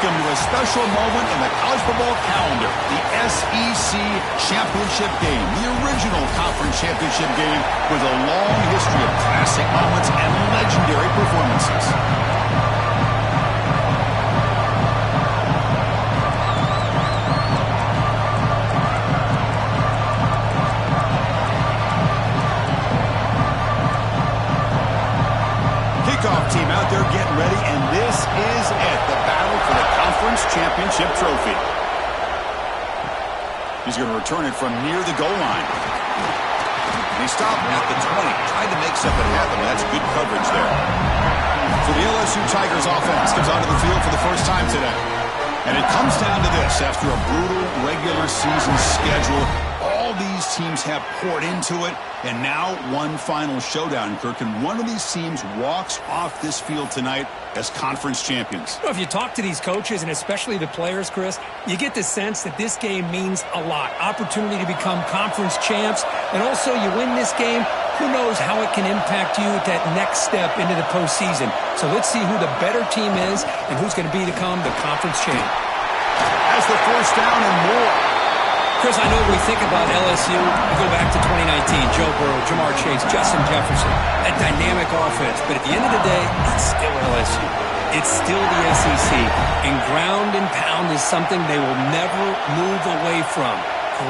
welcome to a special moment in the college football calendar, the SEC Championship Game, the original conference championship game with a long history of classic moments and legendary performances. Team out there getting ready, and this is it, the battle for the conference championship trophy. He's going to return it from near the goal line. And he stopped at the 20, tried to make something happen. That's good coverage there. So the LSU Tigers offense comes onto the field for the first time today. And it comes down to this. After a brutal regular season schedule, all these teams have poured into it, and now one final showdown, Kirk, and one of these teams walks off this field tonight as conference champions. Well, if you talk to these coaches, and especially the players, Chris, you get the sense that this game means a lot. Opportunity to become conference champs, and also you win this game, who knows how it can impact you at that next step into the postseason. So let's see who the better team is and who's going to become the conference champ. As the first down and more. Chris, I know when we think about LSU, we go back to 2019, Joe Burrow, Jamar Chase, Justin Jefferson, that dynamic offense. But at the end of the day, it's still LSU. It's still the SEC. And ground and pound is something they will never move away from.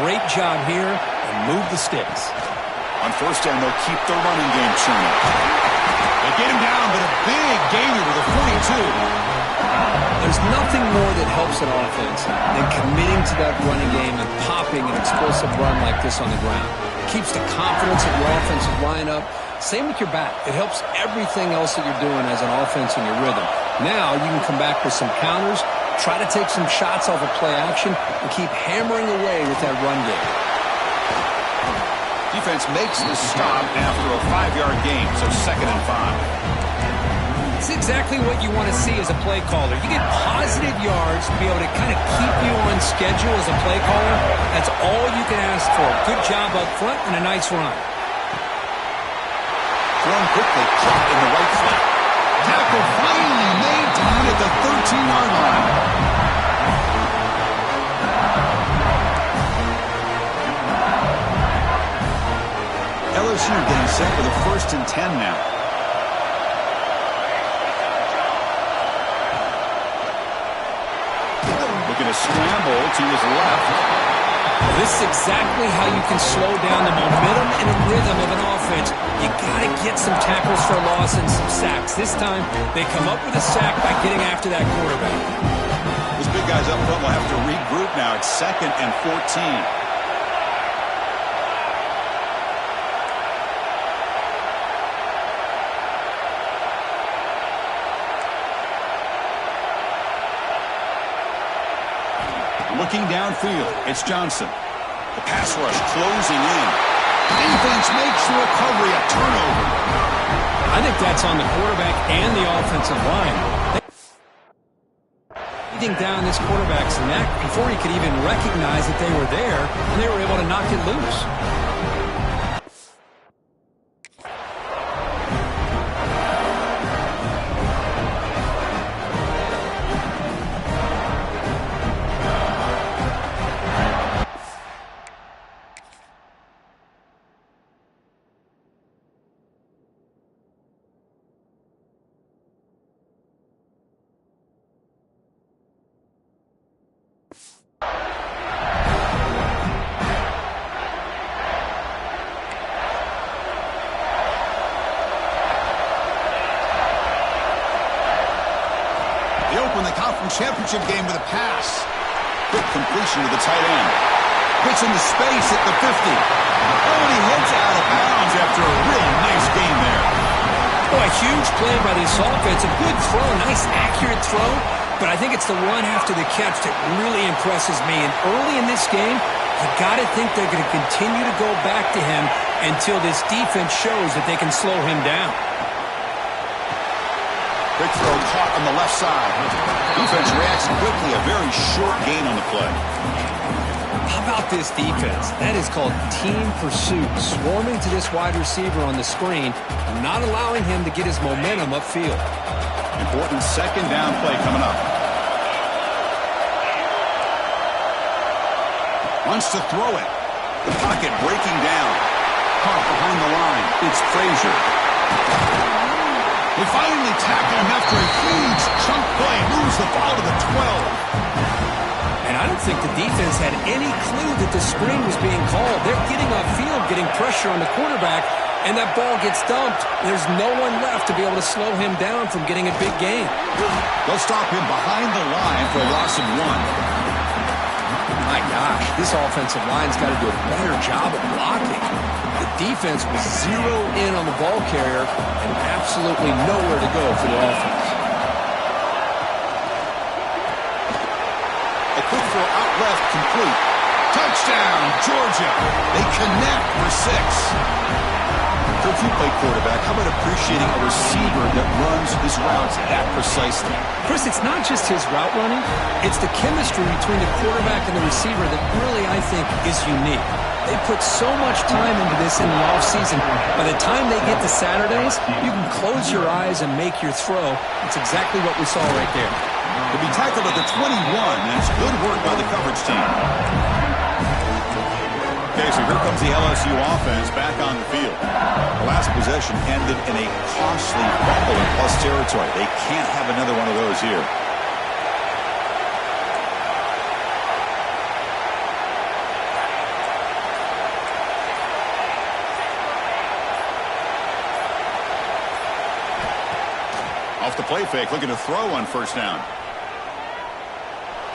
Great job here, and move the sticks. On first down, they'll keep the running game churning. They get him down, but a big gainer to the 42. There's nothing more that helps an offense than committing to that running game and popping an explosive run like this on the ground. It keeps the confidence of your offensive lineup. Same with your back. It helps everything else that you're doing as an offense in your rhythm. Now you can come back with some counters, try to take some shots off of play action, and keep hammering away with that run game. Defense makes the stop after a 5-yard gain, so 2nd and 5. It's exactly what you want to see as a play caller. You get positive yards to be able to kind of keep you on schedule as a play caller. That's all you can ask for. Good job up front and a nice run. Thrown quickly, caught in the right flat. Tackle finally made down at the 13-yard line. LSU getting set for the 1st and 10 now. Looking to scramble to his left. This is exactly how you can slow down the momentum and the rhythm of an offense. You got to get some tackles for loss and some sacks. This time, they come up with a sack by getting after that quarterback. Those big guys up front will have to regroup now. It's 2nd and 14. Looking downfield, it's Johnson. The pass rush closing in. Defense makes the recovery a turnover. I think that's on the quarterback and the offensive line. Leading down this quarterback's neck before he could even recognize that they were there, and they were able to knock it loose. Championship game with a pass. Quick completion to the tight end. Gets into space at the 50. Oh, and he heads out of bounds after a really nice game there. Oh, a huge play by this offense. A good throw, nice accurate throw. But I think it's the run after the catch that really impresses me. And early in this game, you got to think they're going to continue to go back to him until this defense shows that they can slow him down. Quick throw caught on the left side. Defense reacts quickly. A very short gain on the play. How about this defense? That is called team pursuit. Swarming to this wide receiver on the screen, not allowing him to get his momentum upfield. Important 2nd down play coming up. Wants to throw it. The pocket breaking down. Caught behind the line. It's Frazier. They finally tackle him after a huge chunk play. Moves the ball to the 12. And I don't think the defense had any clue that the screen was being called. They're getting upfield, getting pressure on the quarterback, and that ball gets dumped. There's no one left to be able to slow him down from getting a big gain. They'll stop him behind the line for a loss of 1. My gosh, this offensive line's got to do a better job of blocking. The defense was zeroed in on the ball carrier and absolutely nowhere to go for the offense. A quick throw out left, complete. Touchdown, Georgia. They connect for 6. Coach, you play quarterback. How about appreciating a receiver that runs his routes that precisely? Chris, it's not just his route running. It's the chemistry between the quarterback and the receiver that really, I think, is unique. They put so much time into this in the offseason. By the time they get to Saturdays, you can close your eyes and make your throw. It's exactly what we saw right there. To be tackled at the 21, and it's good work by the coverage team. Okay, so here comes the LSU offense back on the field. The last possession ended in a costly fumble in plus territory. They can't have another one of those here. Off the play fake, looking to throw on first down.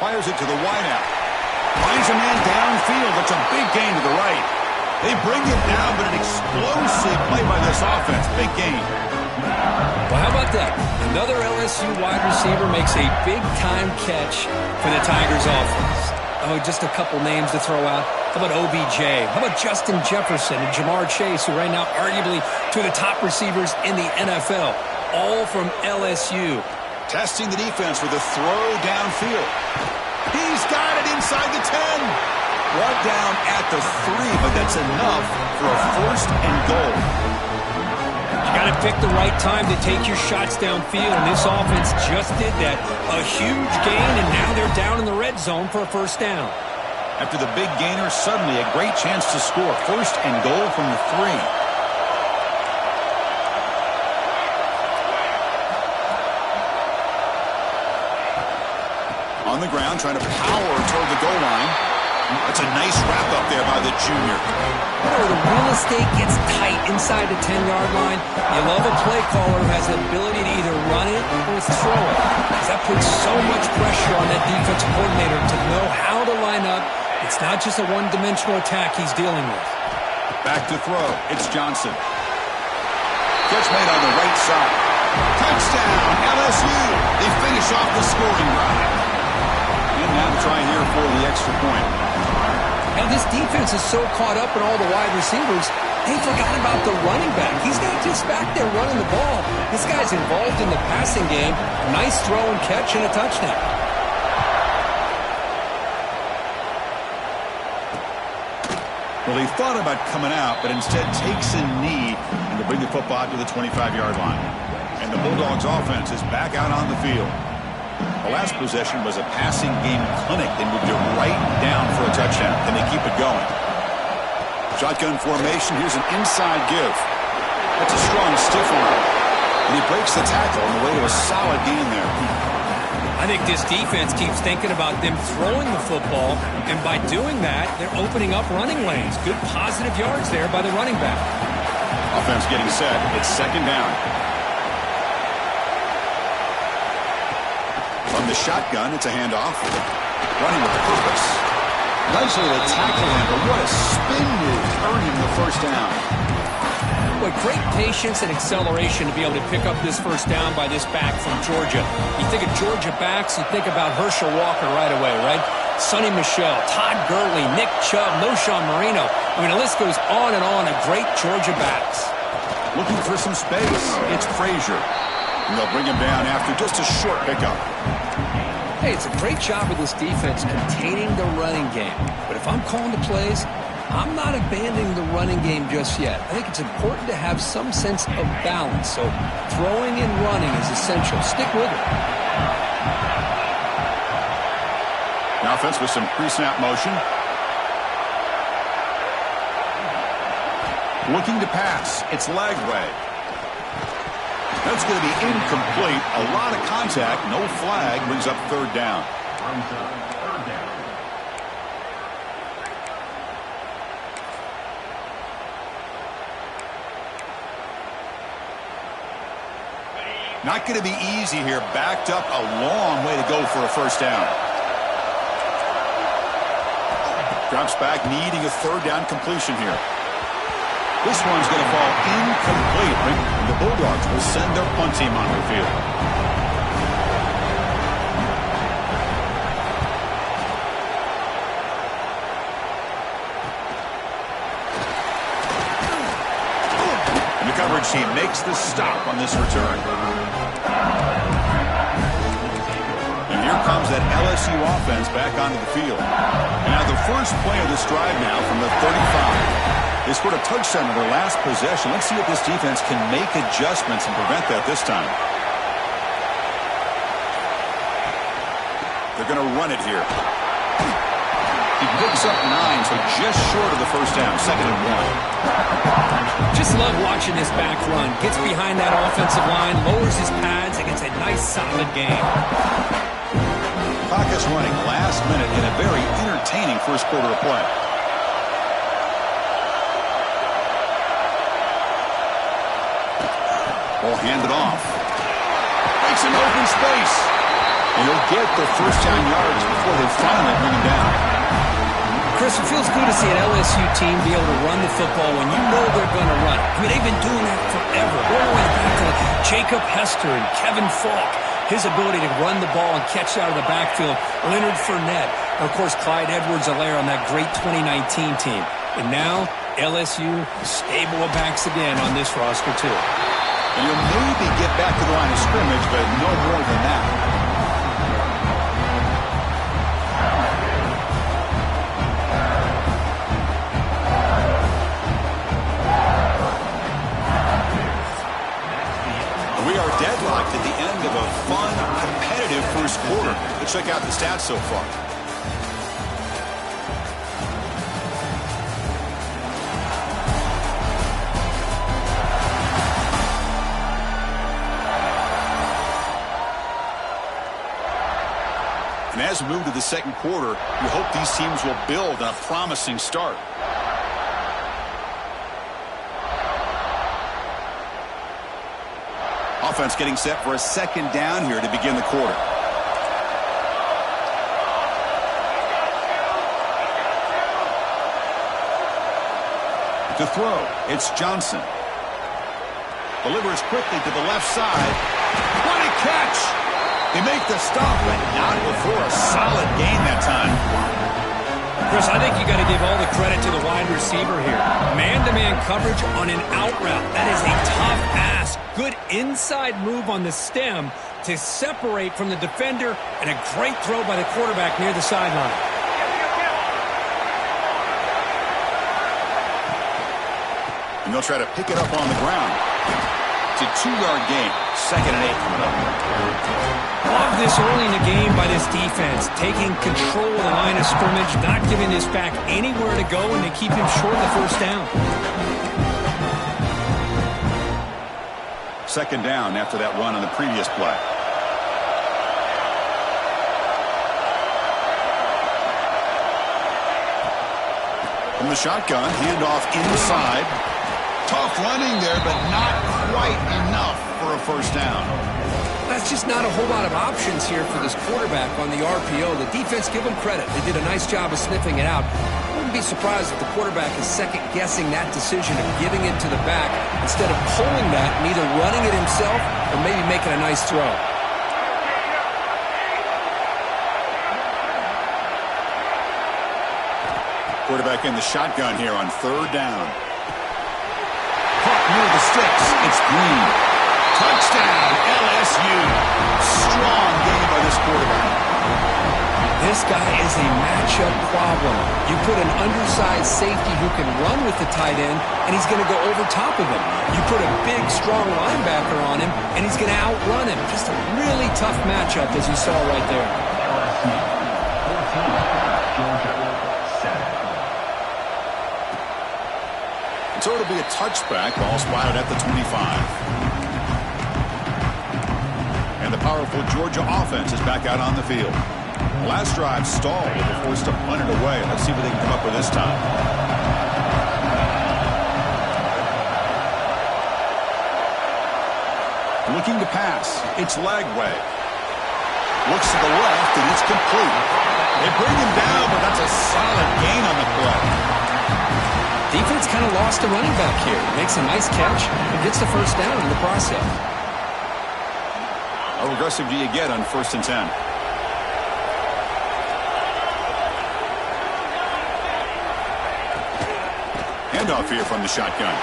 Fires it to the wideout. Finds a man downfield. That's a big gain to the right. They bring it down, but an explosive play by this offense. Big gain. Well, how about that? Another LSU wide receiver makes a big-time catch for the Tigers offense. Oh, just a couple names to throw out. How about OBJ? How about Justin Jefferson and Jamar Chase, who right now arguably two of the top receivers in the NFL, all from LSU. Testing the defense with a throw downfield. He's got it inside the 10. Brought down at the 3, but that's enough for a first and goal. You got to pick the right time to take your shots downfield, and this offense just did that. A huge gain, and now they're down in the red zone for a first down. After the big gainer, suddenly a great chance to score. First and goal from the 3. On the ground, trying to power toward the goal line. That's a nice wrap-up there by the junior. The real estate gets tight inside the 10-yard line. You love a play caller who has the ability to either run it or throw it. Because that puts so much pressure on that defensive coordinator to know how to line up. It's not just a one-dimensional attack he's dealing with. Back to throw. It's Johnson. Catch made on the right side. Touchdown, LSU. They finish off the scoring drive. And now to try here for the extra point. Now this defense is so caught up in all the wide receivers, they forgot about the running back. He's not just back there running the ball. This guy's involved in the passing game. Nice throw and catch and a touchdown. Well, he thought about coming out, but instead takes a knee and to bring the football to the 25-yard line. And the Bulldogs offense is back out on the field. The last possession was a passing game clinic. They moved it right down for a touchdown. Can they keep it going? Shotgun formation. Here's an inside give. That's a strong stiff arm. And he breaks the tackle on the way to a solid gain there. I think this defense keeps thinking about them throwing the football, and by doing that, they're opening up running lanes. Good positive yards there by the running back. Offense getting set. It's second down. From the shotgun, it's a handoff. Running with purpose. Nice little tackle in, but what a spin move to earn him the first down. Boy, great patience and acceleration to be able to pick up this first down by this back from Georgia. You think of Georgia backs, you think about Herschel Walker right away, right? Sonny Michel, Todd Gurley, Nick Chubb, Noshawn Marino. I mean, the list goes on and on of great Georgia backs. Looking for some space. It's Frazier. And they'll bring him down after just a short pickup. Hey, it's a great job of this defense containing the running game. But if I'm calling the plays, I'm not abandoning the running game just yet. I think it's important to have some sense of balance. So throwing and running is essential. Stick with it. Now offense with some pre-snap motion. Looking to pass. It's Lagway. That's going to be incomplete. A lot of contact. No flag. Brings up third down. Not going to be easy here. Backed up a long way to go for a first down. Drops back, needing a third down completion here. This one's going to fall incomplete. The Bulldogs will send their punt team onto the field. And the coverage team makes the stop on this return. And here comes that LSU offense back onto the field. And now the first play of this drive now from the 35. They scored a touchdown on their last possession. Let's see if this defense can make adjustments and prevent that this time. They're going to run it here. He picks up 9, so just short of the first down. 2nd and 1. Just love watching this back run. Gets behind that offensive line, lowers his pads, and gets a nice solid game. Clock is running last minute in a very entertaining first quarter of play. Ball handed off. Makes an open space. And he'll get the first down yards before they finally bring him down. Chris, it feels good to see an LSU team be able to run the football when you know they're going to run. I mean, they've been doing that forever. All the way back to Jacob Hester and Kevin Falk. His ability to run the ball and catch out of the backfield. Leonard Fournette. And, of course, Clyde Edwards-Helaire on that great 2019 team. And now, LSU stable of backs again on this roster, too. And you'll maybe get back to the line of scrimmage, but no more than that. We are deadlocked at the end of a fun, competitive first quarter. Let's check out the stats so far. And as we move to the second quarter, we hope these teams will build on a promising start. Offense getting set for a second down here to begin the quarter. To throw, it's Johnson. Delivers quickly to the left side. What a catch! They make the stop, but not before a solid gain that time. Chris, I think you got to give all the credit to the wide receiver here. Man-to-man coverage on an out route. That is a tough ask. Good inside move on the stem to separate from the defender, and a great throw by the quarterback near the sideline. And they'll try to pick it up on the ground. It's a 2-yard gain. 2nd and 8 coming up. Love this early in the game by this defense. Taking control of the line of scrimmage, not giving this back anywhere to go, and to keep him short of the first down. 2nd down after that run on the previous play. From the shotgun, handoff inside. Tough running there, but not quite enough for a first down. That's just not a whole lot of options here for this quarterback on the RPO. The defense, give them credit. They did a nice job of sniffing it out. I wouldn't be surprised if the quarterback is second-guessing that decision of giving it to the back instead of pulling that and either running it himself or maybe making a nice throw. Quarterback in the shotgun here on 3rd down. Caught near the sticks. It's Green. Touchdown, LSU. Strong game by this quarterback. This guy is a matchup problem. You put an undersized safety who can run with the tight end, and he's going to go over top of him. You put a big, strong linebacker on him, and he's going to outrun him. Just a really tough matchup, as you saw right there. So it'll be a touchback. Ball spotted at the 25. And the powerful Georgia offense is back out on the field. Last drive stalled. They were forced to punt it away. Let's see what they can come up with this time. Looking to pass. It's Lagway. Looks to the left, and it's complete. They bring him down, but that's a solid gain on the play. Defense kind of lost a running back here. Makes a nice catch and gets the first down in the process. How aggressive do you get on 1st and 10? Handoff here from the shotgun.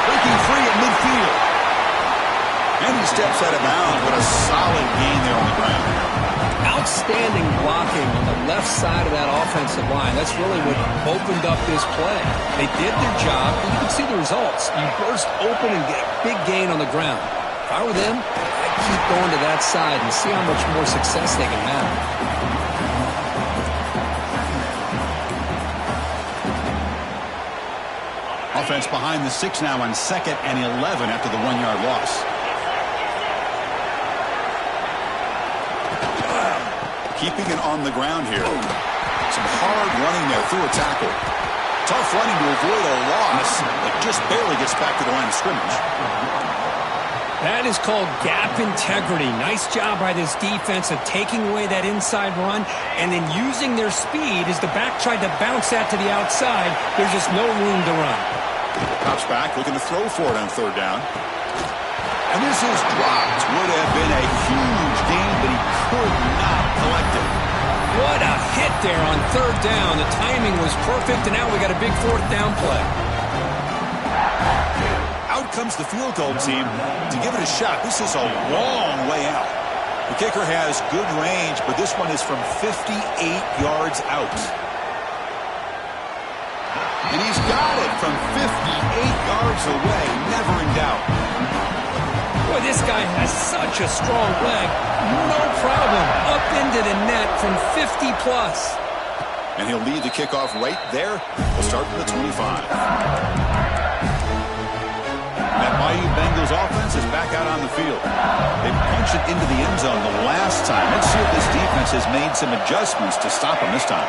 Breaking free at midfield. And he steps out of bounds. What a solid gain there on the ground. Outstanding blocking on the left side of that offensive line. That's really what opened up this play. They did their job, and you can see the results. You burst open and get a big gain on the ground. If I were them, I'd keep going to that side and see how much more success they can have. Offense behind the 6 now on 2nd and 11 after the 1-yard loss. Keeping it on the ground here. Some hard running there through a tackle. Tough running to avoid a loss, but just barely gets back to the line of scrimmage. That is called gap integrity. Nice job by this defense of taking away that inside run and then using their speed as the back tried to bounce that to the outside. There's just no room to run. Pops back, looking to throw for it on 3rd down. And this is dropped. Would have been a huge gain, but he could not collect it. What a hit there on 3rd down. The timing was perfect, and now we got a big 4th down play. Out comes the field goal team to give it a shot. This is a long way out. The kicker has good range, but this one is from 58 yards out. And he's got it from 58 yards away. Never in doubt. Boy, this guy has such a strong leg. No problem. Up into the net from 50-plus. And he'll lead the kickoff right there. We'll start from the 25. That Bayou Bengals offense is back out on the field. They punched it into the end zone the last time. Let's see if this defense has made some adjustments to stop them this time.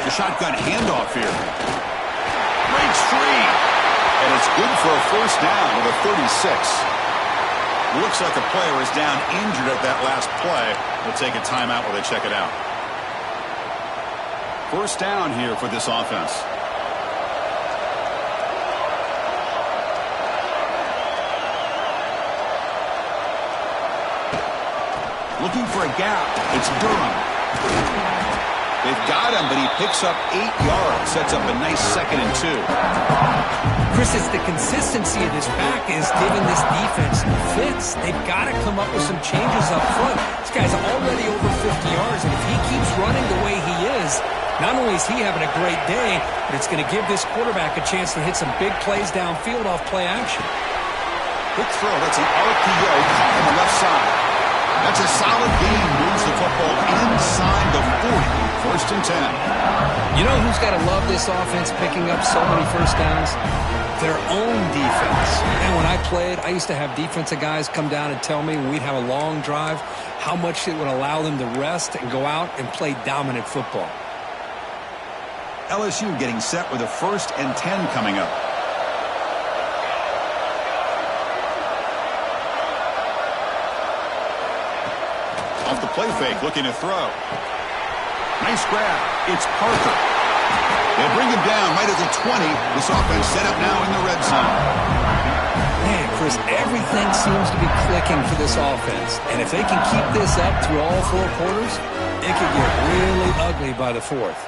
Shotgun handoff here. Breaks free. And it's good for a 1st down with a 36. Looks like a player is down injured at that last play. We'll take a timeout while they check it out. 1st down here for this offense. Looking for a gap. It's Durham. They've got him, but he picks up 8 yards. Sets up a nice 2nd and 2. Chris, it's the consistency of this back is giving this defense fits. They've got to come up with some changes up front. This guy's already over 50 yards, and if he keeps running the way he is, not only is he having a great day, but it's going to give this quarterback a chance to hit some big plays downfield off play action. Quick throw. That's an RPO caught on the left side. That's a solid gain. Moves the football inside the 40. 1st and 10. You know who's got to love this offense picking up so many 1st downs? Their own defense. And when I played, I used to have defensive guys come down and tell me when we'd have a long drive how much it would allow them to rest and go out and play dominant football. LSU getting set with a 1st and 10 coming up. Off the play fake, looking to throw. Nice grab. It's Parker. They'll bring him down right at the 20. This offense set up now in the red zone. Man, Chris, everything seems to be clicking for this offense. And if they can keep this up through all 4 quarters, it could get really ugly by the 4th.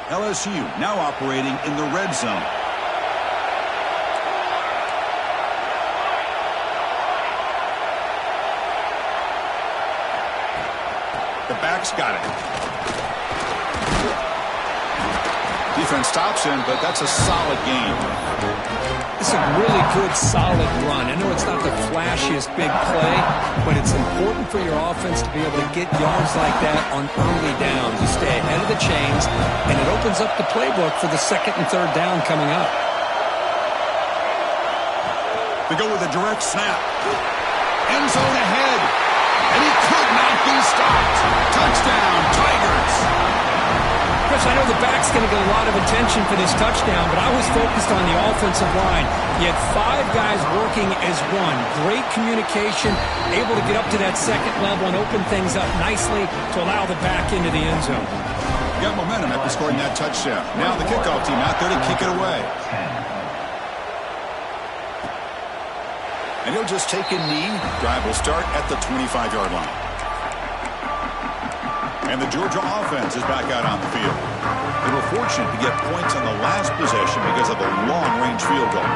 LSU now operating in the red zone. The back's got it. Defense stops him, but that's a solid game. It's a really good, solid run. I know it's not the flashiest big play, but it's important for your offense to be able to get yards like that on early downs. You stay ahead of the chains, and it opens up the playbook for the second and third down coming up. They go with a direct snap. End zone ahead. And he could not be stopped. Touchdown, Tigers. Chris, I know the back's going to get a lot of attention for this touchdown, but I was focused on the offensive line. You had 5 guys working as one. Great communication, able to get up to that second level and open things up nicely to allow the back into the end zone. Got momentum after scoring that touchdown. Now the kickoff team out there to kick it away. And he'll just take a knee. Drive will start at the 25-yard line. And the Georgia offense is back out on the field. They were fortunate to get points on the last possession because of a long-range field goal.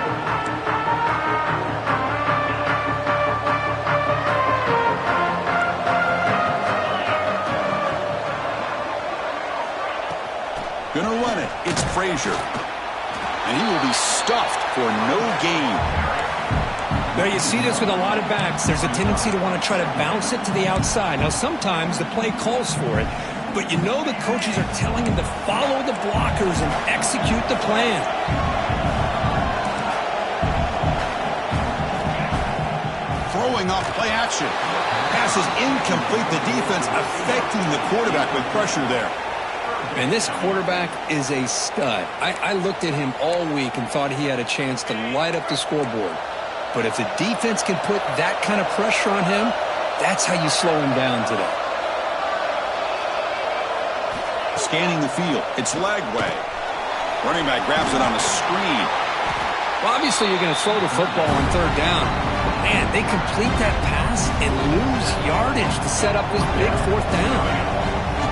Gonna run it. It's Frazier. And he will be stuffed for no gain. Now, you see this with a lot of backs. There's a tendency to want to try to bounce it to the outside. Now, sometimes the play calls for it, but you know the coaches are telling him to follow the blockers and execute the plan. Throwing off play action. Pass is incomplete. The defense affecting the quarterback with pressure there. And this quarterback is a stud. I looked at him all week and thought he had a chance to light up the scoreboard. But if the defense can put that kind of pressure on him, that's how you slow him down today. Scanning the field. It's Lagway. Running back grabs it on a screen. Well, obviously, you're going to slow the football on third down. Man, they complete that pass and lose yardage to set up this big fourth down.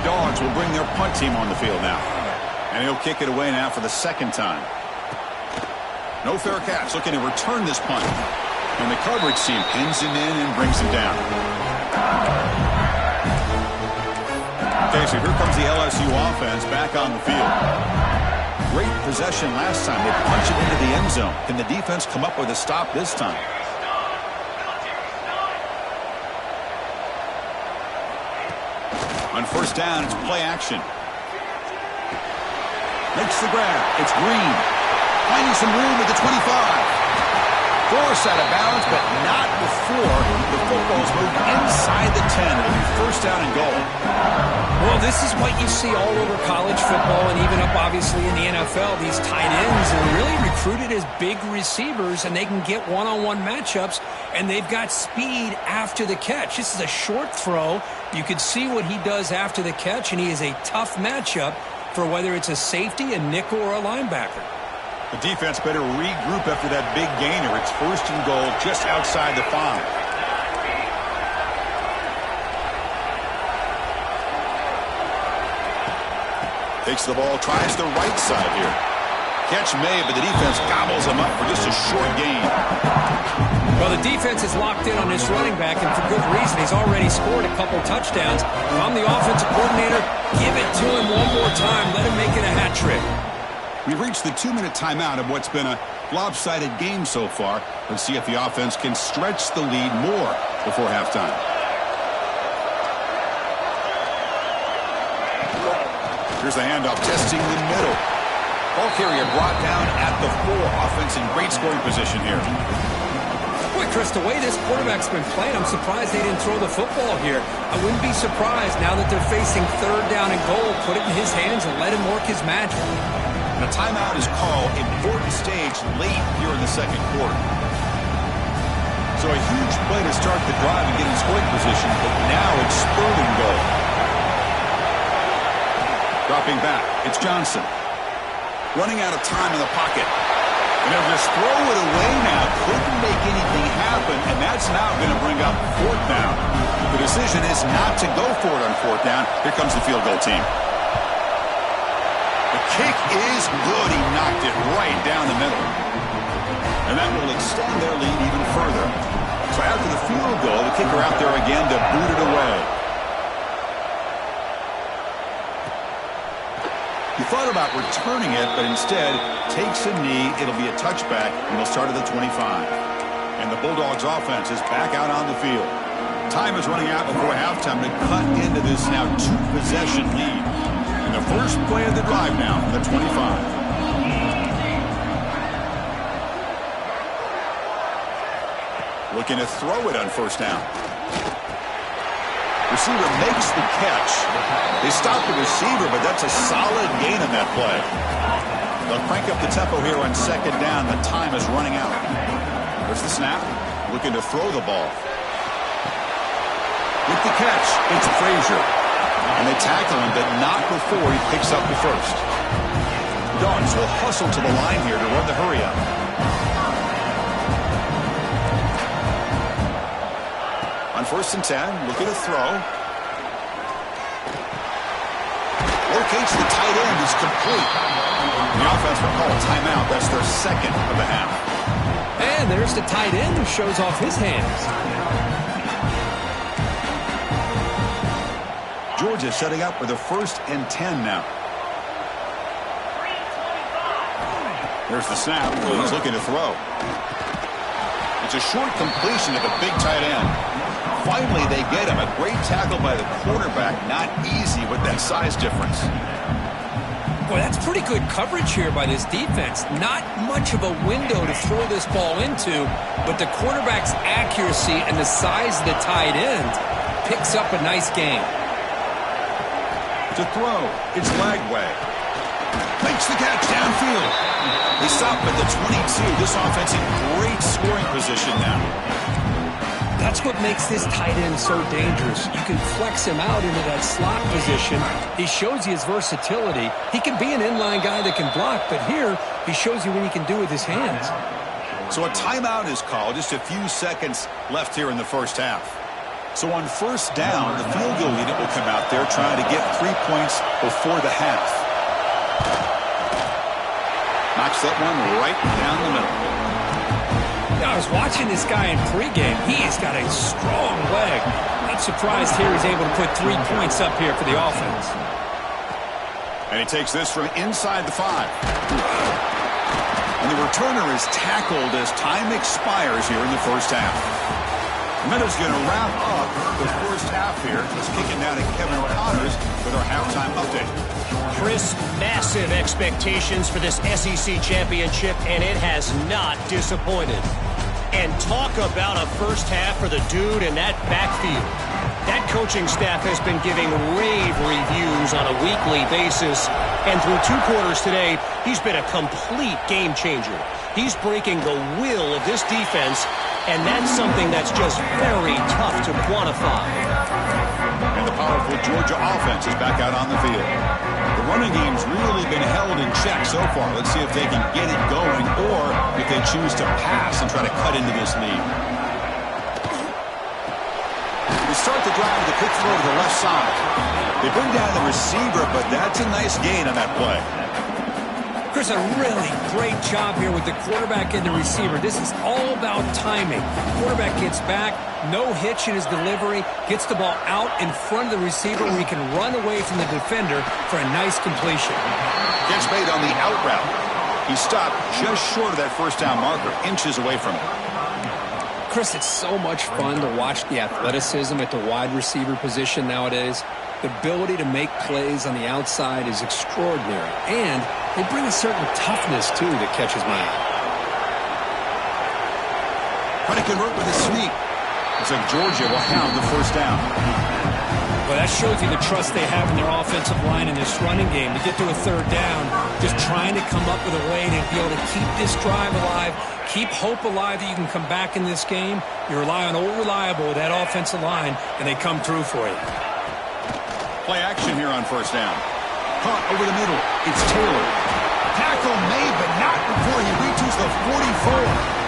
The Dogs will bring their punt team on the field now. And he'll kick it away now for the second time. No fair catch, looking to return this punt. And the coverage team pins him in and brings him down. Okay, so here comes the LSU offense back on the field. Great possession last time. They punch it into the end zone. Can the defense come up with a stop this time? On first down, it's play action. Makes the grab. It's Green. Finding some room at the 25. Forced out of bounds, but not before the football's moved inside the 10. It'll be first down and goal. Well, this is what you see all over college football and even up, obviously, in the NFL. These tight ends are really recruited as big receivers, and they can get one-on-one matchups, and they've got speed after the catch. This is a short throw. You can see what he does after the catch, and he is a tough matchup for whether it's a safety, a nickel, or a linebacker. The defense better regroup after that big gainer. It's first and goal just outside the 5. Takes the ball, tries the right side here. Catch made, but the defense gobbles him up for just a short gain. Well, the defense is locked in on this running back, and for good reason. He's already scored a couple touchdowns. If I'm the offensive coordinator, give it to him one more time. Let him make it a hat trick. We've reached the 2-minute timeout of what's been a lopsided game so far. Let's see if the offense can stretch the lead more before halftime. Here's the handoff, testing the middle. Ball carrier brought down at the 4. Offense in great scoring position here. Boy, Chris, the way this quarterback's been playing, I'm surprised they didn't throw the football here. I wouldn't be surprised now that they're facing third down and goal. Put it in his hands and let him work his magic. And a timeout is called. Important stage late here in the second quarter. So a huge play to start the drive and get in scoring position, but now it's third and goal. Dropping back, it's Johnson. Running out of time in the pocket. And they'll just throw it away now. Couldn't make anything happen, and that's now going to bring up fourth down. The decision is not to go for it on fourth down. Here comes the field goal team. The kick is good. He knocked it right down the middle. And that will extend their lead even further. So after the field goal, the kicker out there again to boot it away. He thought about returning it, but instead takes a knee. It'll be a touchback, and they'll start at the 25. And the Bulldogs offense is back out on the field. Time is running out before halftime to cut into this now 2-possession lead. And the first play of the drive now from the 25. Looking to throw it on first down. Receiver makes the catch. They stop the receiver, but that's a solid gain on that play. They'll crank up the tempo here on second down. The time is running out. There's the snap. Looking to throw the ball. With the catch, it's Frazier. And they tackle him, but not before he picks up the first. Dogs will hustle to the line here to run the hurry up. On 1st and 10, looking to throw. Locates the tight end, is complete. The offense will call a timeout. That's their second of the half. And there's the tight end who shows off his hands. Georgia setting up for the 1st and 10 now. There's the snap. He's looking to throw. It's a short completion to the big tight end. Finally, they get him. A great tackle by the quarterback. Not easy with that size difference. Boy, that's pretty good coverage here by this defense. Not much of a window to throw this ball into, but the quarterback's accuracy and the size of the tight end picks up a nice gain. To throw, it's Lagway. Makes the catch downfield. They stop at the 22. This offense in great scoring position now. That's what makes this tight end so dangerous. You can flex him out into that slot position. He shows you his versatility. He can be an inline guy that can block, but here he shows you what he can do with his hands. So a timeout is called. Just a few seconds left here in the first half. So on first down, the field goal unit will come out there trying to get 3 points before the half. Knocks that one right down the middle. I was watching this guy in pregame. He's got a strong leg. Not surprised here he's able to put 3 points up here for the offense. And he takes this from inside the 5. And the returner is tackled as time expires here in the first half. Meadows going to wrap up the first half here. Let's kick it down to Kevin Connors with our halftime update. Chris, massive expectations for this SEC championship, and it has not disappointed. And talk about a first half for the dude in that backfield. That coaching staff has been giving rave reviews on a weekly basis, and through 2 quarters today, he's been a complete game changer. He's breaking the will of this defense, and that's something that's just very tough to quantify. And the powerful Georgia offense is back out on the field. The running game's really been held in check so far. Let's see if they can get it going or if they choose to pass and try to cut into this lead. They start the drive with a quick throw to the left side. They bring down the receiver, but that's a nice gain on that play. Chris, a really great job here with the quarterback and the receiver. This is all about timing. Quarterback gets back, no hitch in his delivery, gets the ball out in front of the receiver where he can run away from the defender for a nice completion. Catch made on the out route. He stopped just short of that first down marker, inches away from it. Chris, it's so much fun to watch the athleticism at the wide receiver position nowadays. The ability to make plays on the outside is extraordinary, and they bring a certain toughness, too, that catches my eye. Trying to convert with a sweep. Looks like Georgia will have the first down. Well, that shows you the trust they have in their offensive line in this running game. To get to a third down, just trying to come up with a way to be able to keep this drive alive, keep hope alive that you can come back in this game. You rely on Old Reliable with that offensive line, and they come through for you. Play action here on first down. Caught over the middle. It's Taylor. Tackle made, but not before he reaches the 44.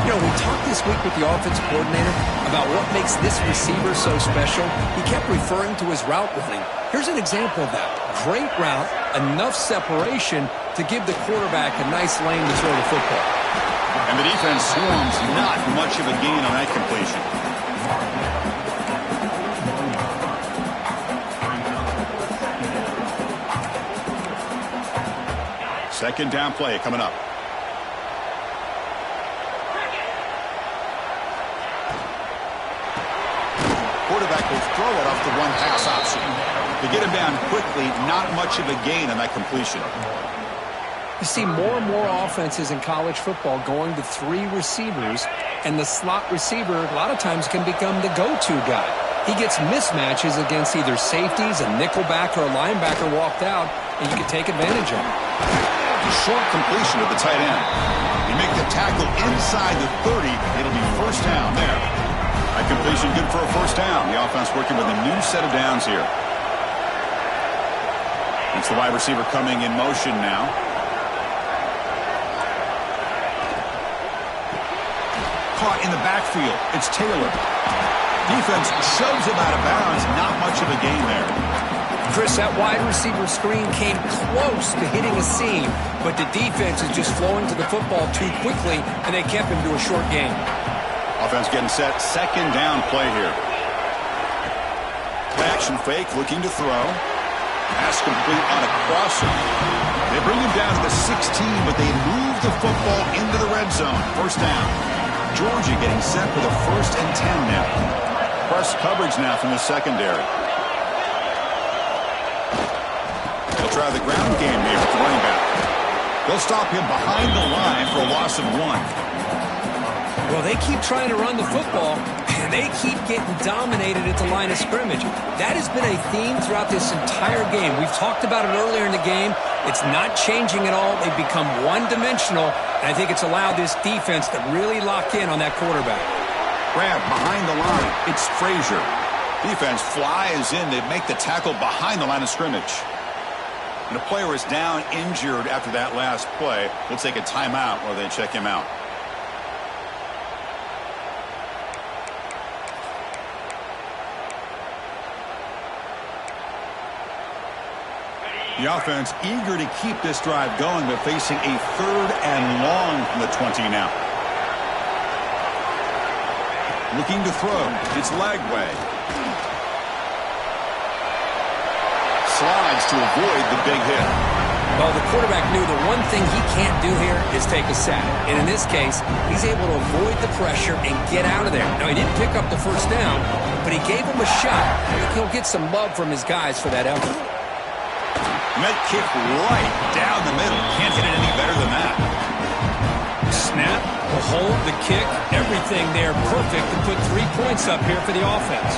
You know, we talked this week with the offensive coordinator about what makes this receiver so special. He kept referring to his route running. Here's an example of that. Great route, enough separation to give the quarterback a nice lane to throw the football. And the defense swarms, not much of a gain on that completion. Second down play coming up. Quarterback will throw it off the one pass option. To get him down quickly, not much of a gain on that completion. You see more and more offenses in college football going to 3 receivers, and the slot receiver a lot of times can become the go-to guy. He gets mismatches against either safeties, a nickelback, or a linebacker walked out, and you can take advantage of it. Short completion to the tight end. You make the tackle inside the 30, it'll be first down there. That completion good for a first down. The offense working with a new set of downs here. It's the wide receiver coming in motion now. Caught in the backfield. It's Taylor. Defense shoves him out of bounds. Not much of a gain there. Chris, that wide receiver screen came close to hitting a seam, but the defense is just flowing to the football too quickly, and they kept him to a short gain. Offense getting set. Second down play here. Action fake, looking to throw. Pass complete on a crosser. They bring him down to the 16, but they move the football into the red zone. First down. Georgia getting set for the 1st and 10 now. Press coverage now from the secondary. They'll try the ground game here with the running back. They'll stop him behind the line for a loss of 1. Well, they keep trying to run the football, and they keep getting dominated at the line of scrimmage. That has been a theme throughout this entire game. We've talked about it earlier in the game. It's not changing at all. They've become one-dimensional, and I think it's allowed this defense to really lock in on that quarterback. Grab behind the line. It's Frazier. Defense flies in. They make the tackle behind the line of scrimmage. And the player is down injured after that last play. We'll take a timeout while they check him out. The offense eager to keep this drive going, but facing a 3rd and long from the 20 now. Looking to throw. It's Lagway. Slides to avoid the big hit. Well, the quarterback knew the one thing he can't do here is take a sack. And in this case, he's able to avoid the pressure and get out of there. Now, he didn't pick up the first down, but he gave him a shot. I think he'll get some love from his guys for that effort. Met kick right down the middle. Can't hit it any better than that. Snap, the hold, the kick, everything there perfect to put 3 points up here for the offense.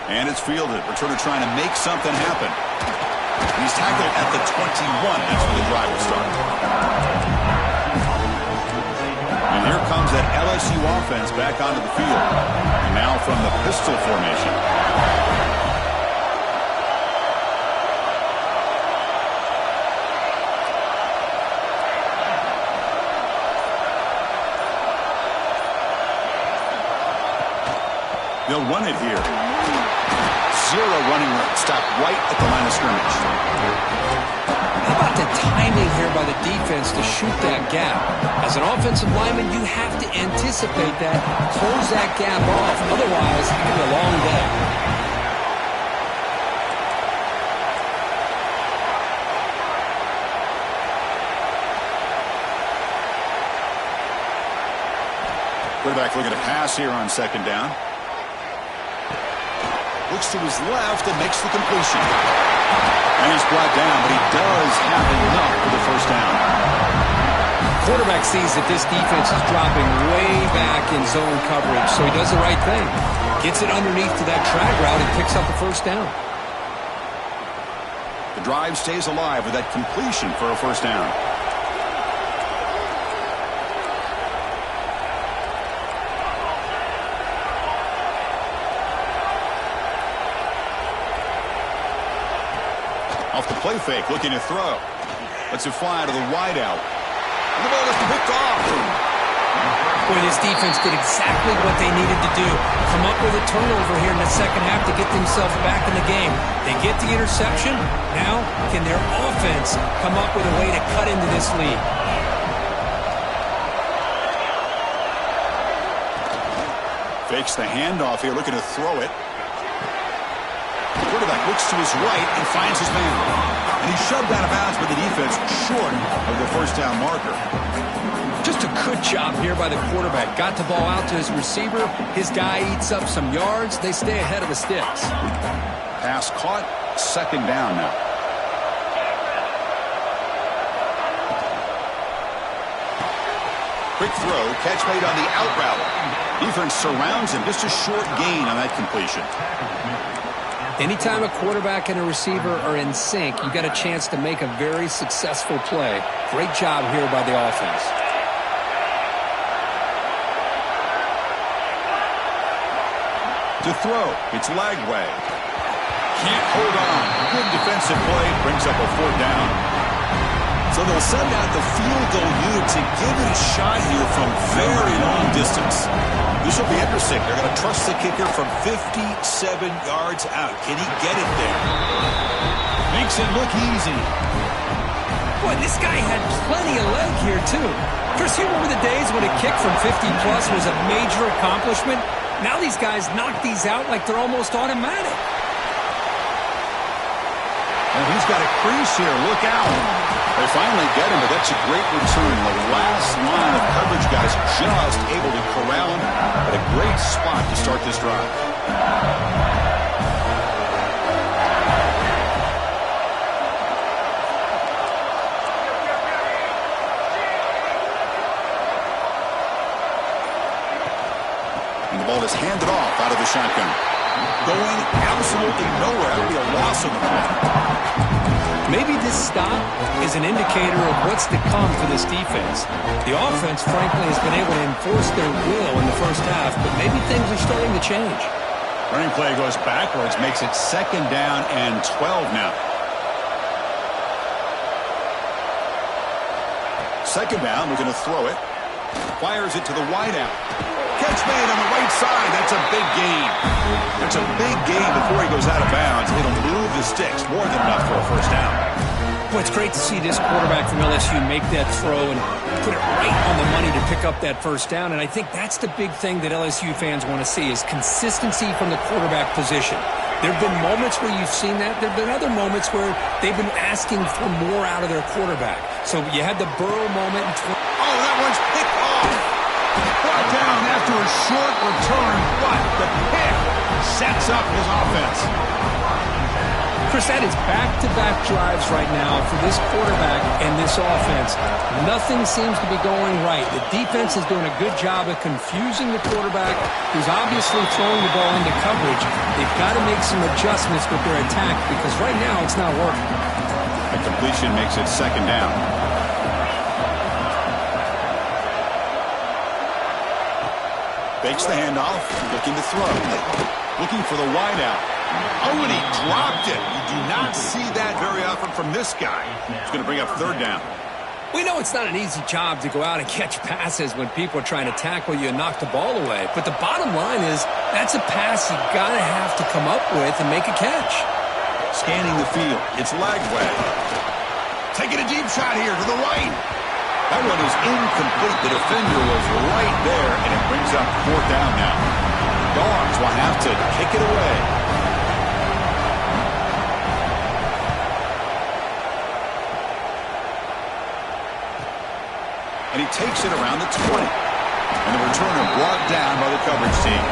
And it's fielded. Returner trying to make something happen. He's tackled at the 21. That's where the drive will start. And here comes that LSU offense back onto the field. And now from the pistol formation. They'll run it here. 0 running room. Stop right at the line of scrimmage. How about the timing here by the defense to shoot that gap? As an offensive lineman, you have to anticipate that, close that gap off. Otherwise, it could be a long day. Quarterback looking to pass here on second down. Looks to his left and makes the completion. And he's brought down, but he does have enough for the first down. Quarterback sees that this defense is dropping way back in zone coverage, so he does the right thing. Gets it underneath to that drag route and picks up the first down. The drive stays alive with that completion for a first down. Off the play fake, looking to throw. Lets it fly to the wideout. And the ball is picked off. Boy, this defense did exactly what they needed to do. Come up with a turnover here in the second half to get themselves back in the game. They get the interception. Now, can their offense come up with a way to cut into this lead? Fakes the handoff here, looking to throw it. The quarterback looks to his right and finds his man. And he's shoved out of bounds by the defense short of the first down marker. Just a good job here by the quarterback. Got the ball out to his receiver. His guy eats up some yards. They stay ahead of the sticks. Pass caught. Second down now. Quick throw. Catch made on the out route. Defense surrounds him. Just a short gain on that completion. Anytime a quarterback and a receiver are in sync, you got a chance to make a very successful play. Great job here by the offense. To throw, it's Lagway. Can't hold on. Good defensive play. Brings up a fourth down. So they'll send out the field goal unit to give it a shot here from very long distance. This will be interesting. They're going to trust the kicker from 57 yards out. Can he get it there? Makes it look easy. Boy, this guy had plenty of leg here, too. Chris, you remember the days when a kick from 50-plus was a major accomplishment? Now these guys knock these out like they're almost automatic. And he's got a crease here. Look out. They finally get him, but that's a great return. The last line of coverage guys just able to corral him at a great spot to start this drive. And the ball is handed off out of the shotgun. Going absolutely nowhere. That'll be a loss of the play. Maybe this stop is an indicator of what's to come for this defense. The offense, frankly, has been able to enforce their will in the first half, but maybe things are starting to change. Running play goes backwards, makes it second down and 12 now. Second down, we're going to throw it. Fires it to the wideout. Catch made on the right side. That's a big gain. That's a big gain before he goes out of bounds. It'll move the sticks more than enough for a first down. Well, it's great to see this quarterback from LSU make that throw and put it right on the money to pick up that first down. And I think that's the big thing that LSU fans want to see is consistency from the quarterback position. There have been moments where you've seen that. There have been other moments where they've been asking for more out of their quarterback. So you had the Burrow moment. Oh, that one's picked off. Brought down after a short return, but the pick sets up his offense. Chris, that is back-to-back drives right now for this quarterback and this offense. Nothing seems to be going right. The defense is doing a good job of confusing the quarterback, who's obviously throwing the ball into coverage. They've got to make some adjustments with their attack because right now it's not working. The completion makes it second down. Fakes the handoff, looking to throw. Looking for the wideout. Oh, and he dropped it. You do not see that very often from this guy. It's going to bring up third down. We know it's not an easy job to go out and catch passes when people are trying to tackle you and knock the ball away. But the bottom line is that's a pass you got to have to come up with and make a catch. Scanning the field. It's Lagway. Taking a deep shot here to the right. That one is incomplete. The defender was right there, and it brings up fourth down now. Dogs will have to kick it away. And he takes it around the 20. And the returner brought down by the coverage team.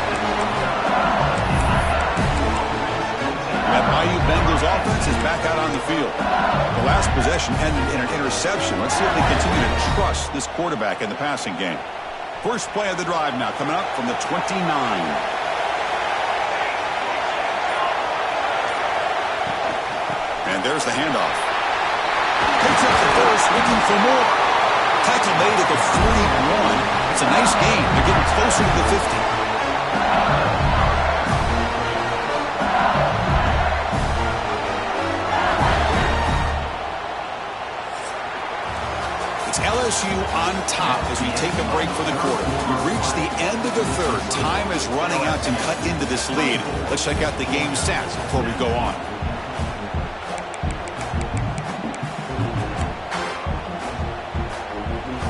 That Bayou Bengals offense is back out on the field. The last possession ended in an interception. Let's see if they continue to trust this quarterback in the passing game. First play of the drive now coming up from the 29. And there's the handoff. Takes up the first, looking for more. Tackle made at the 41. It's a nice game. They're getting closer to the 50. It's LSU on top as we take a break for the quarter. We've reached the end of the third. Time is running out to cut into this lead. Let's check out the game stats before we go on.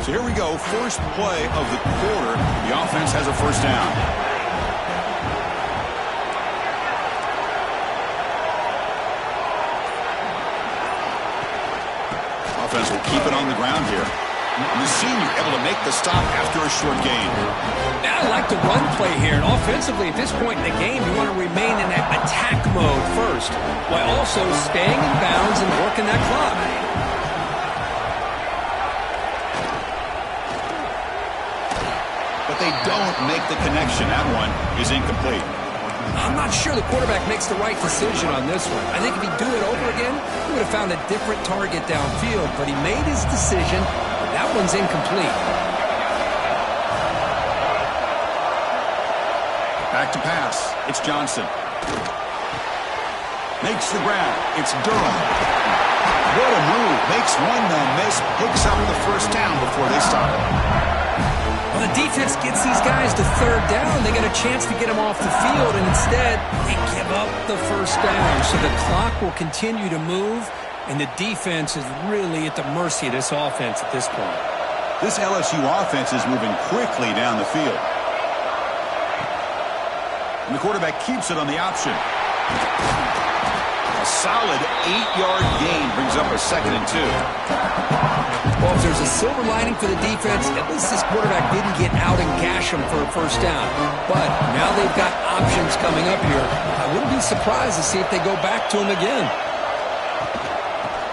So here we go, first play of the quarter. The offense has a first down. keep it on the ground here. And the senior able to make the stop after a short gain. Now I like the run play here. And offensively, at this point in the game, you want to remain in that attack mode first, while also staying in bounds and working that clock. But they don't make the connection. That one is incomplete. I'm not sure the quarterback makes the right decision on this one. I think if he'd do it over again, he would have found a different target downfield. But he made his decision. That one's incomplete. Back to pass. It's Johnson. Makes the grab. It's Durham. What a move. Makes one man miss. Picks up the first down before they stop. Well, the defense gets these guys to third down. They got a chance to get them off the field, and instead they give up the first down. So the clock will continue to move, and the defense is really at the mercy of this offense at this point. This LSU offense is moving quickly down the field. And the quarterback keeps it on the option. A solid 8-yard gain brings up a 2nd and 2. Well, if there's a silver lining for the defense, at least this quarterback didn't get out and gash them for a first down. But now they've got options coming up here. I wouldn't be surprised to see if they go back to him again.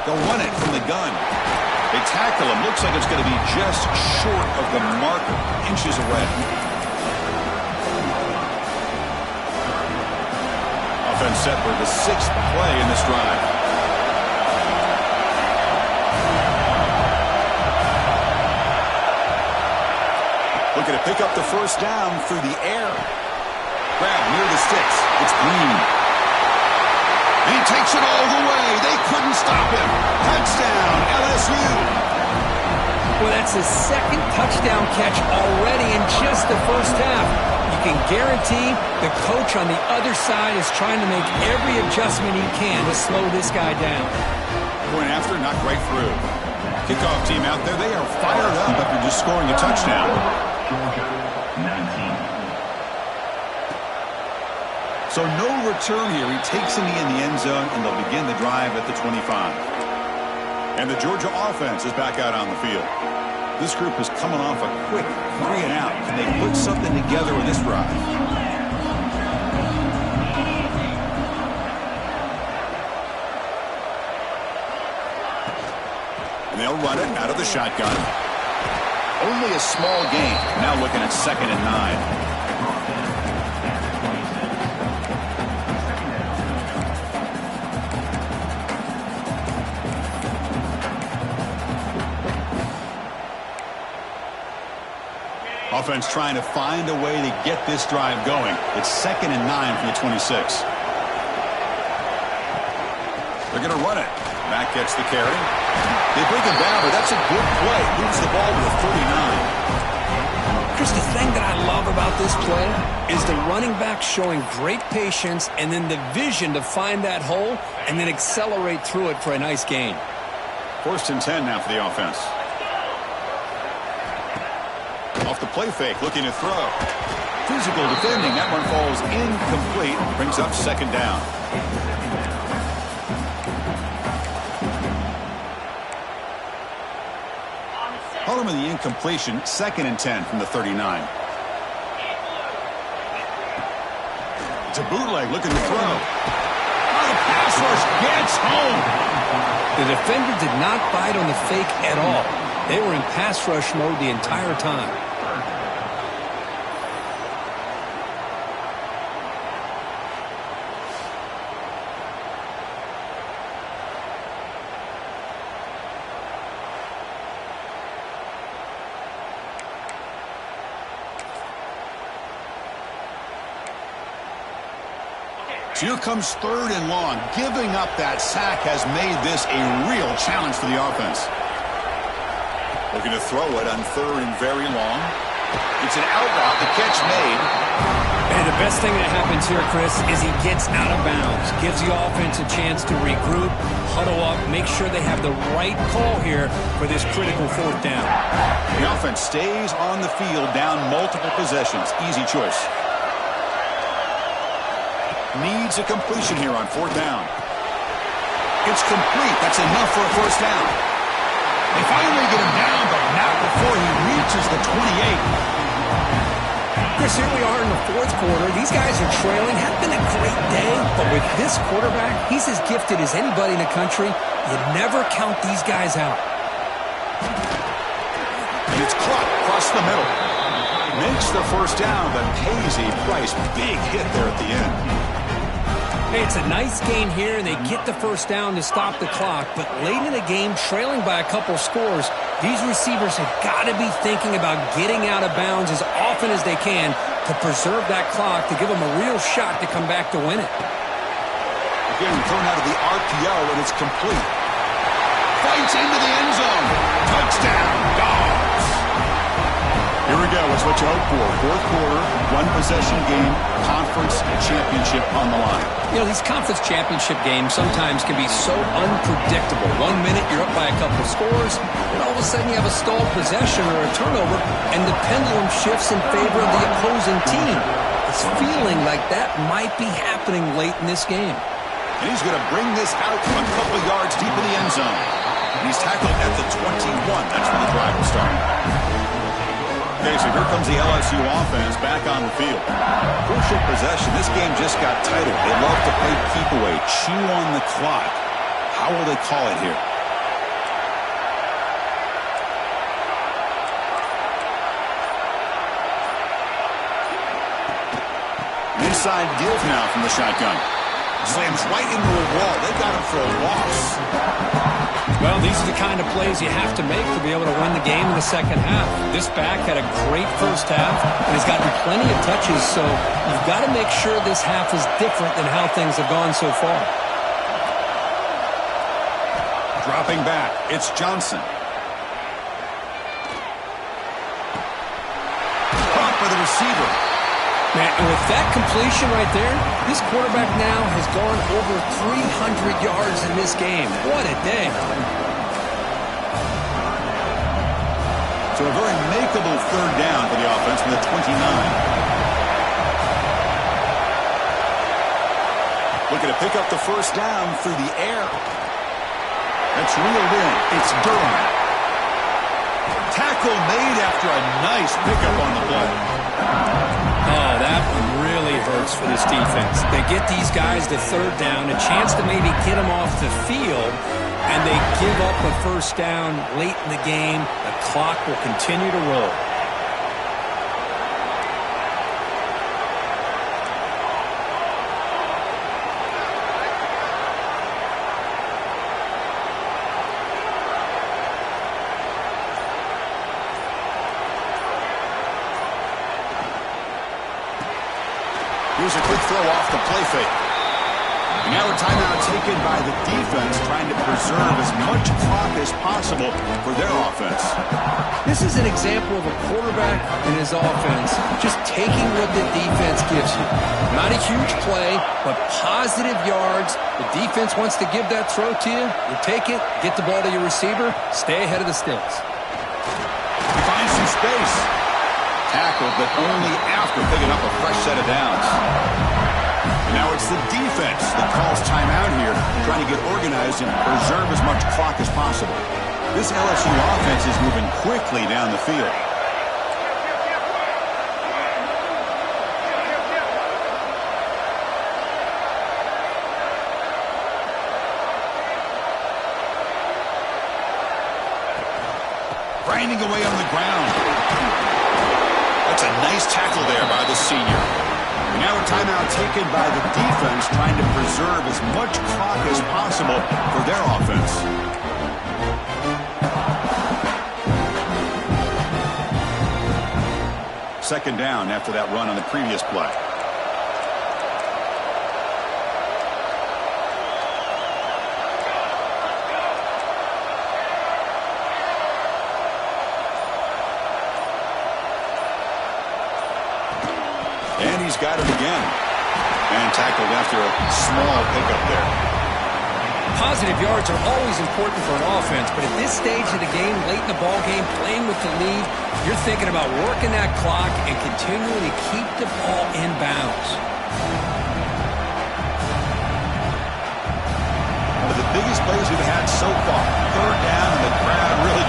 They'll run it from the gun. They tackle him. Looks like it's going to be just short of the marker, inches away. Offense set for the 6th play in this drive. Looking to pick up the first down through the air. Grab near the sticks. It's Green. And he takes it all the way. They couldn't stop him. Touchdown, LSU. Well, that's his 2nd touchdown catch already in just the first half. You can guarantee the coach on the other side is trying to make every adjustment he can to slow this guy down. Going after, knocked right through. Kickoff team out there, they are fired up after just scoring a touchdown. So no return here. He takes him in the end zone, and they'll begin the drive at the 25. And the Georgia offense is back out on the field. This group is coming off a quick 3 and out. Can they put something together with this drive? And they'll run it out of the shotgun. Only a small gain. Now looking at 2nd and 9. Offense trying to find a way to get this drive going. It's 2nd and 9 from the 26. They're going to run it. Mack gets the carry. They bring him down, but that's a good play. Moves the ball to the 39. Chris, the thing that I love about this play is the running back showing great patience and then the vision to find that hole and then accelerate through it for a nice gain. 1st and 10 now for the offense. Off the play fake, looking to throw. Physical defending. That one falls incomplete. Brings up 2nd down. Hold him in the incompletion. 2nd and 10 from the 39. It's a bootleg looking to throw. Oh, the pass rush gets home. The defender did not bite on the fake at all. They were in pass rush mode the entire time. So here comes 3rd and long. Giving up that sack has made this a real challenge for the offense. Looking to throw it on 3rd and very long. It's an out route. The catch made. And the best thing that happens here, Chris, is he gets out of bounds. Gives the offense a chance to regroup, huddle up, make sure they have the right call here for this critical 4th down. The offense stays on the field down multiple possessions. Easy choice. Needs a completion here on 4th down. It's complete. That's enough for a 1st down. They finally get him down, but not before he reaches the 28. Chris, here we are in the fourth quarter. These guys are trailing. Had been a great day, but with this quarterback, he's as gifted as anybody in the country. You never count these guys out. And it's clocked across the middle. Makes the first down, but pays a price. Big hit there at the end. Hey, it's a nice game here, and they get the first down to stop the clock. But late in the game, trailing by a couple scores, these receivers have got to be thinking about getting out of bounds as often as they can to preserve that clock, to give them a real shot to come back to win it. Again, thrown out of the RPO, and it's complete. Fights into the end zone. Touchdown, Dogs. Here we go. It's what you hope for. Fourth quarter, one-possession game, conference championship on the line. You know, these conference championship games sometimes can be so unpredictable. 1 minute you're up by a couple scores, and all of a sudden you have a stalled possession or a turnover, and the pendulum shifts in favor of the opposing team. It's feeling like that might be happening late in this game. And he's going to bring this out from a couple yards deep in the end zone. And he's tackled at the 21. That's where the drive will start. Okay, so here comes the LSU offense back on the field. Crucial possession. This game just got tighter. They love to play keep away, chew on the clock. How will they call it here? Inside give now from the shotgun. Slams right into a wall. They got him for a loss. Well, these are the kind of plays you have to make to be able to win the game in the second half. This back had a great first half, and he's gotten plenty of touches, so you've got to make sure this half is different than how things have gone so far. Dropping back, it's Johnson. Caught by the receiver. Man, and with that completion right there, this quarterback now has gone over 300 yards in this game. What a day. So a very makeable third down for the offense from the 29. Looking to pick up the first down through the air. That's reeled in. It's Durham. Tackle made after a nice pickup on the play. Oh, that one really hurts for this defense. They get these guys to third down, a chance to maybe get them off the field, and they give up a first down late in the game. The clock will continue to roll. Here's a quick throw off the play fake. And now a timeout taken by the defense, trying to preserve as much clock as possible for their offense. This is an example of a quarterback and his offense just taking what the defense gives you. Not a huge play, but positive yards. The defense wants to give that throw to you. You take it, get the ball to your receiver, stay ahead of the sticks. He finds some space. Tackled, but only after picking up a fresh set of downs. And now it's the defense that calls timeout here, trying to get organized and preserve as much clock as possible. This LSU offense is moving quickly down the field. Grinding away on the ground. That's a nice tackle there by the senior. And now a timeout taken by the defense, trying to preserve as much clock as possible for their offense. Second down after that run on the previous play. And he's got it again. And tackled after a small pickup there. Positive yards are always important for an offense, but at this stage of the game, late in the ball game, playing with the lead, you're thinking about working that clock and continuing to keep the ball in bounds. One of the biggest plays we've had so far. Third down, and the crowd really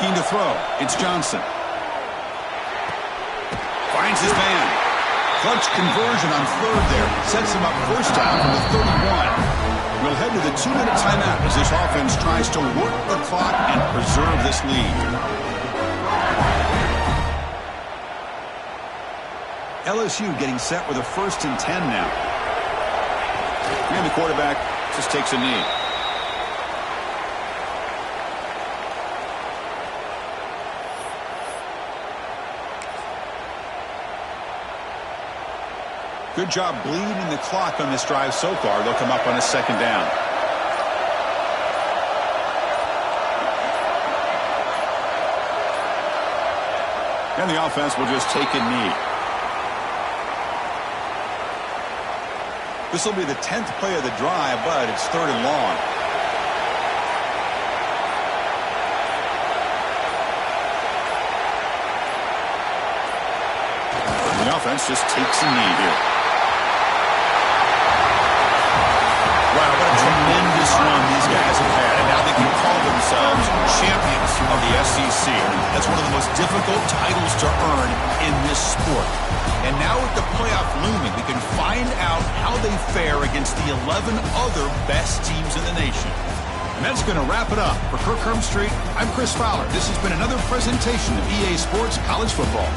Looking to throw. It's Johnson. Finds his man. Clutch conversion on third there. Sets him up first down from the 31. We'll head to the 2-minute timeout as this offense tries to work the clock and preserve this lead. LSU getting set with a 1st and 10 now. And the quarterback just takes a knee. Good job bleeding the clock on this drive so far. They'll come up on a 2nd down. And the offense will just take a knee. This will be the 10th play of the drive, but it's 3rd and long. And the offense just takes a knee here. Wow, what a tremendous run these guys have had, and now they can call themselves champions of the SEC. That's one of the most difficult titles to earn in this sport. And now with the playoff looming, we can find out how they fare against the 11 other best teams in the nation. And that's going to wrap it up. For Kirk Street, I'm Chris Fowler. This has been another presentation of EA Sports College Football.